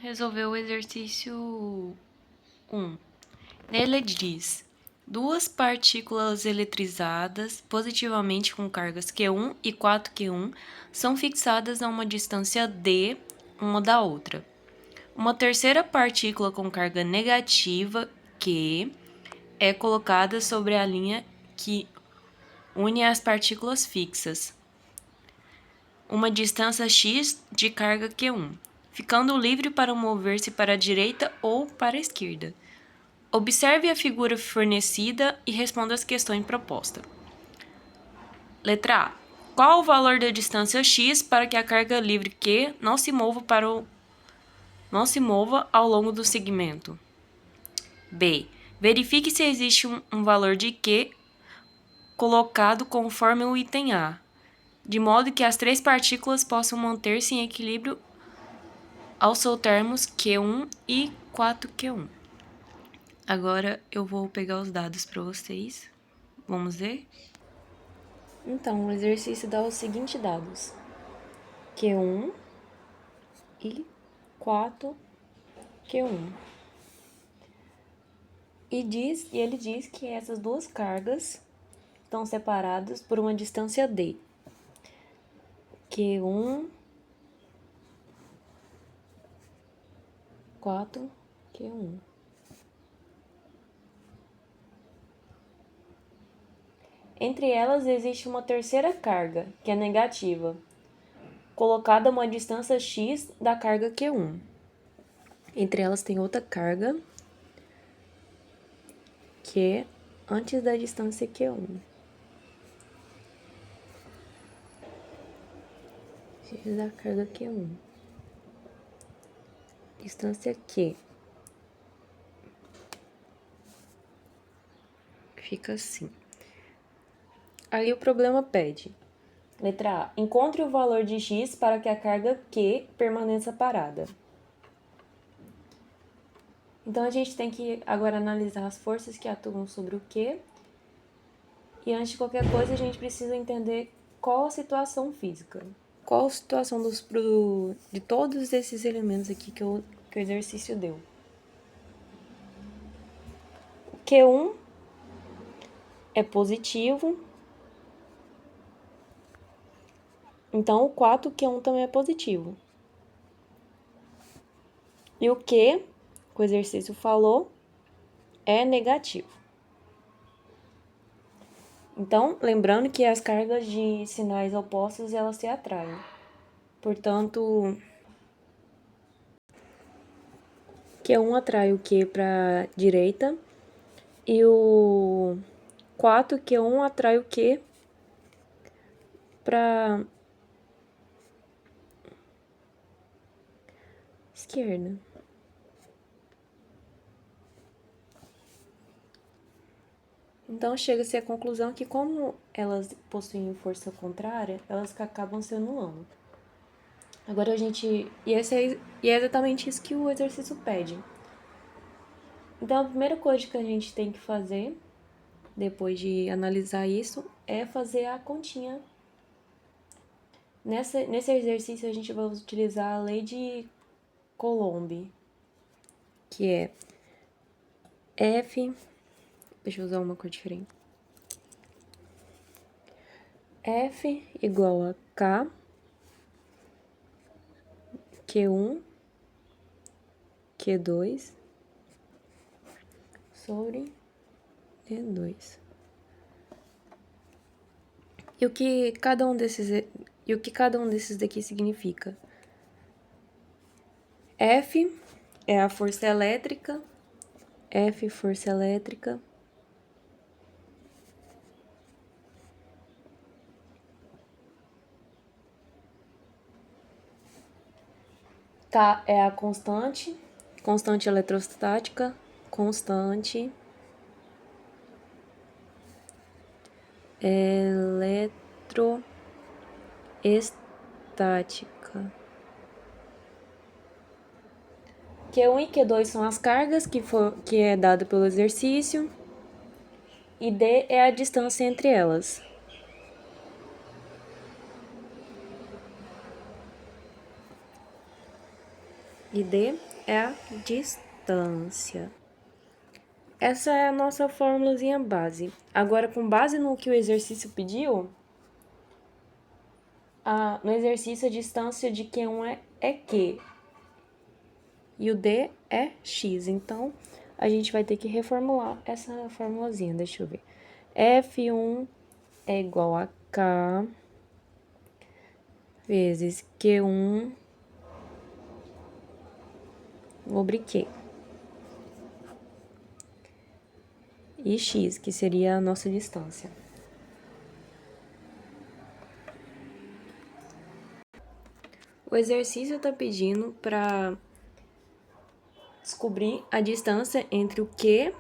resolver o exercício 1. Nele diz: duas partículas eletrizadas positivamente com cargas Q1 e 4Q1 são fixadas a uma distância d uma da outra. Uma terceira partícula com carga negativa Q é colocada sobre a linha que une as partículas fixas, uma distância x de carga Q1, ficando livre para mover-se para a direita ou para a esquerda. Observe a figura fornecida e responda as questões propostas. Letra A. Qual o valor da distância x para que a carga livre Q não se mova ao longo do segmento? B. Verifique se existe um valor de Q colocado conforme o item A, de modo que as três partículas possam manter-se em equilíbrio ao soltarmos Q1 e 4Q1. Agora eu vou pegar os dados para vocês. Vamos ver? Então, o exercício dá os seguintes dados: Q1 e 4Q1. E ele diz que essas duas cargas estão separadas por uma distância d. Q1, 4Q1. Entre elas existe uma terceira carga, que é negativa, colocada a uma distância x da carga Q1. Entre elas tem outra carga, que é antes da distância Q1. X da carga Q1. Distância Q. Fica assim. Aí o problema pede. Letra A. Encontre o valor de x para que a carga Q permaneça parada. Então, a gente tem que agora analisar as forças que atuam sobre o Q. E antes de qualquer coisa, a gente precisa entender qual a situação física. Qual a situação de todos esses elementos aqui que o exercício deu. O Q1 é positivo. Então, o 4Q1 também é positivo. E o Q, que o exercício falou, é negativo. Então, lembrando que as cargas de sinais opostos, elas se atraem. Portanto, Q1 atrai o Q para a direita e o 4Q1 atrai o Q para esquerda. Então, chega-se à conclusão que, como elas possuem força contrária, elas acabam se anulando. Agora E é exatamente isso que o exercício pede. Então, a primeira coisa que a gente tem que fazer, depois de analisar isso, é fazer a continha. Nesse exercício, a gente vai utilizar a lei de Coulomb, que é F. Deixa eu usar uma cor diferente. F igual a K, Q1, Q2, sobre D2. E o que cada um desses daqui significa? F é a força elétrica, F força elétrica. K é a constante eletrostática, constante eletrostática. Q1 e Q2 são as cargas que é dada pelo exercício, e D é a distância entre elas. E D é a distância. Essa é a nossa formulazinha base. Agora, com base no que o exercício pediu, no exercício a distância de Q1 é Q. E o D é X. Então, a gente vai ter que reformular essa formulazinha. Deixa eu ver. F1 é igual a K vezes Q1 sobre Q. E X, que seria a nossa distância. O exercício está pedindo para descobrir a distância entre o Q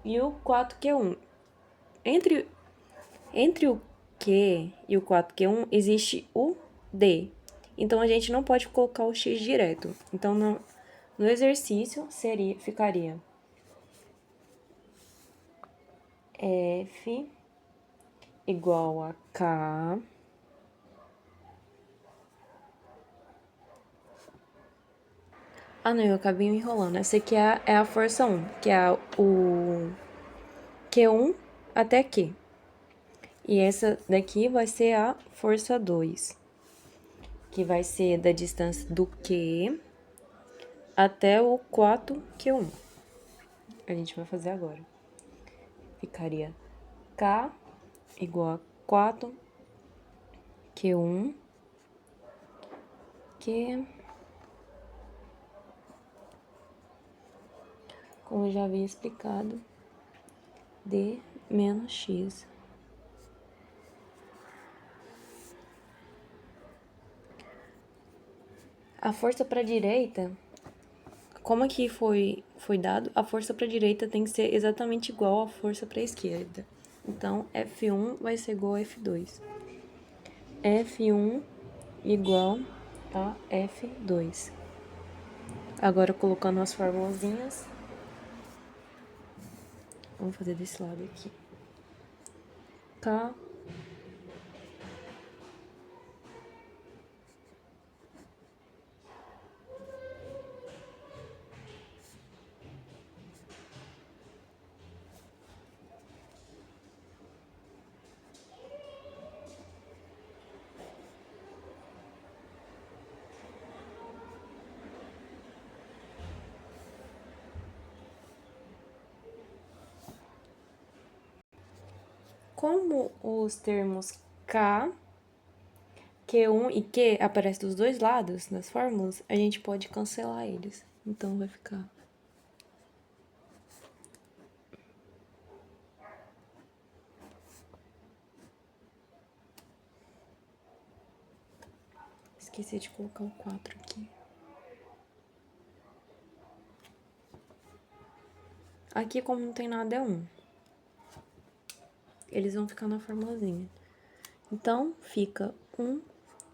e o 4Q1. Entre o Q e o 4Q1 existe o D. Então, a gente não pode colocar o X direto. Então, no exercício, ficaria F igual a K não, eu acabei me enrolando. Essa aqui é a força 1, que é o Q1 até Q. E essa daqui vai ser a força 2, que vai ser da distância do Q até o 4Q1. A gente vai fazer agora. Ficaria K igual a 4Q1, que, como eu já havia explicado, D menos X. A força para a direita, como aqui foi dado, a força para a direita tem que ser exatamente igual à força para a esquerda. Então, F1 vai ser igual a F2. F1 igual a F2. Agora, colocando as formulazinhas, vamos fazer desse lado aqui. K Como os termos K, Q1 e Q aparecem dos dois lados nas fórmulas, a gente pode cancelar eles. Então, vai ficar... Esqueci de colocar o 4 aqui. Aqui, como não tem nada, é 1. Eles vão ficar na formulazinha. Então, fica 1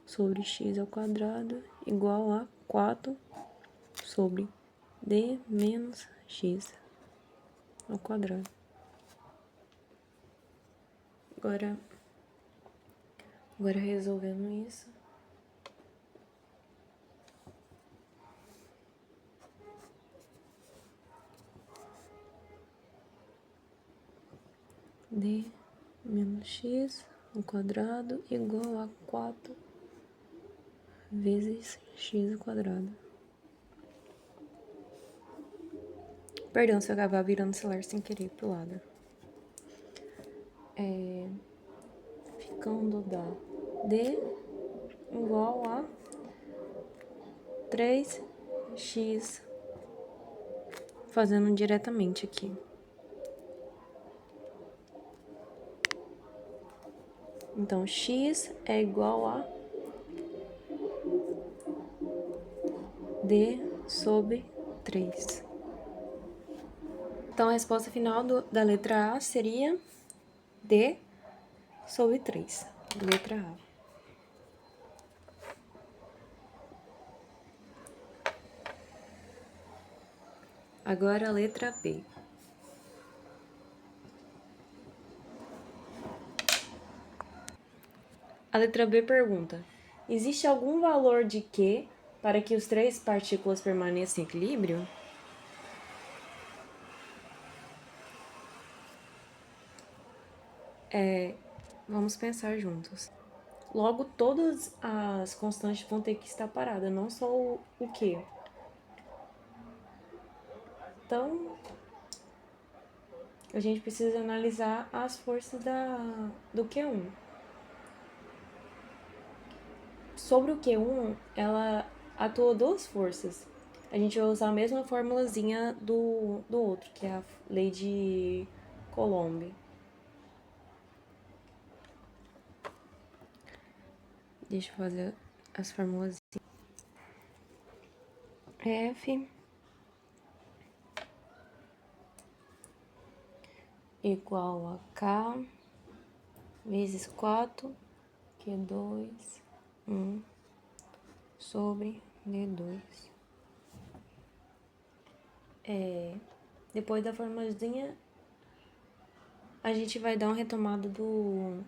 sobre x ao quadrado igual a 4 sobre d menos x ao quadrado. Agora resolvendo isso, d menos x ao quadrado igual a 4 vezes x ao quadrado. Perdão se eu acabar virando o celular sem querer pro lado. Ficando da d igual a 3x, fazendo diretamente aqui. Então, x é igual a d sobre 3. Então, a resposta final da letra A seria d sobre 3. Letra A. Agora a letra B. A letra B pergunta: existe algum valor de Q Para que os três partículas permaneçam em equilíbrio, vamos pensar juntos. Logo, todas as constantes vão ter que estar paradas, não só o Q. Então, a gente precisa analisar as forças do Q1. Sobre o Q1, ela atua duas forças. A gente vai usar a mesma formulazinha do outro, que é a lei de Coulomb. Deixa eu fazer as fórmulas. F igual a K vezes 4 Q2, 1 sobre D2. Depois da formulazinha, a gente vai dar uma retomada do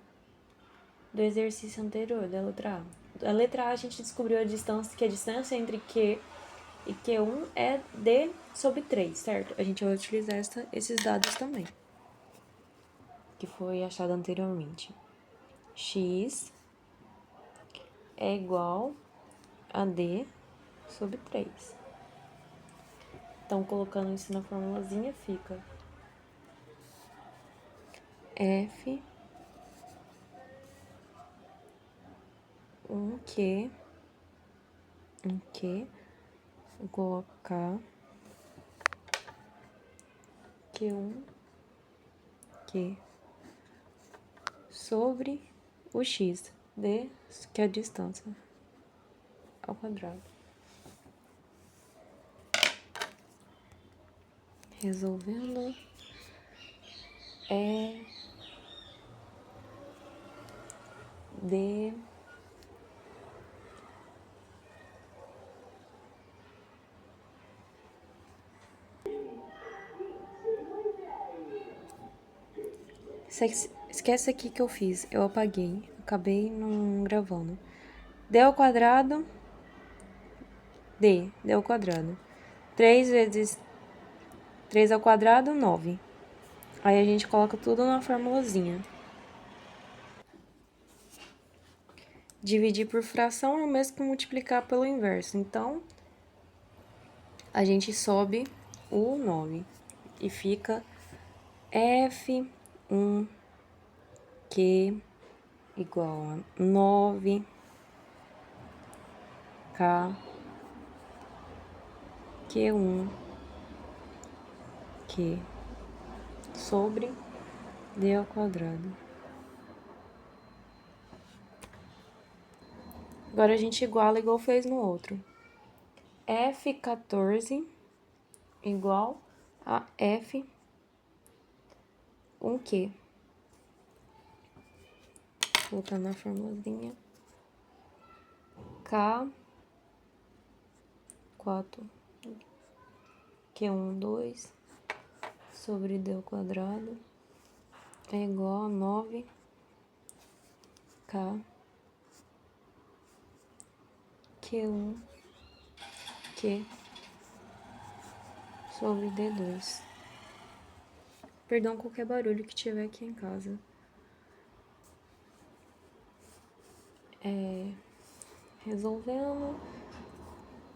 exercício anterior, da letra A. A letra A, a gente descobriu que a distância entre Q e Q1 é D sobre 3, certo? A gente vai utilizar esses dados também, que foi achado anteriormente. X é igual a D sobre 3. Então, colocando isso na formulazinha, fica F 1Q igual a K Q1 Q sobre o X, D, que é a distância, ao quadrado. Resolvendo, D esquece aqui que eu fiz, eu apaguei, acabei não gravando. D ao quadrado, D ao quadrado. 3 vezes 3 ao quadrado, 9. Aí a gente coloca tudo na formulazinha. Dividir por fração é o mesmo que multiplicar pelo inverso. Então, a gente sobe o 9 e fica F1Q igual a 9K Q1 Q sobre D ao quadrado. Agora a gente igual fez no outro. F14 igual a F1Q. Colocando na formulazinha. K 4 Q1, 2 sobre D ao quadrado é igual a 9K Q1 Q sobre D2. Perdão qualquer barulho que tiver aqui em casa. Resolvendo.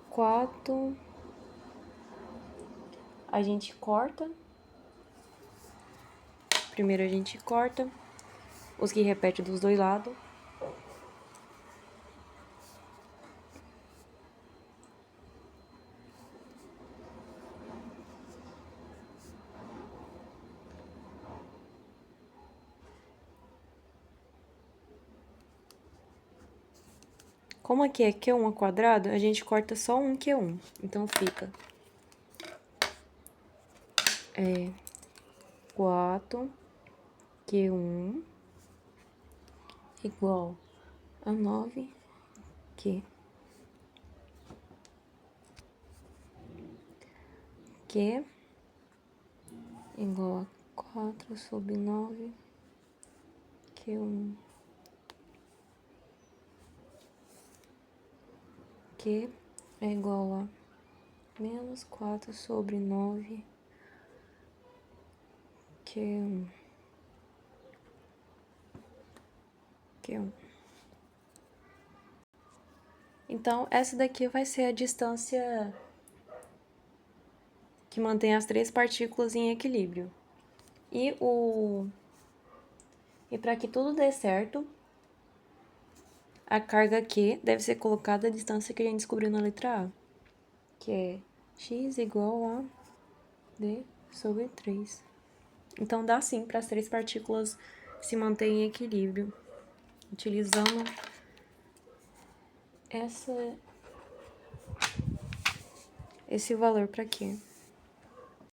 4. A gente corta. Primeiro a gente corta os que repetem dos dois lados. Como aqui é Q1 ao quadrado, a gente corta só um Q1. Então, fica 4Q1 igual a 9Q. Q igual a 4 sobre 9Q1. Q é igual a menos 4 sobre 9 Q1. Então, essa daqui vai ser a distância que mantém as três partículas em equilíbrio. E para que tudo dê certo, a carga Q deve ser colocada à distância que a gente descobriu na letra A, que é x igual a d sobre 3. Então, dá sim para as três partículas se manterem em equilíbrio, utilizando esse valor para Q.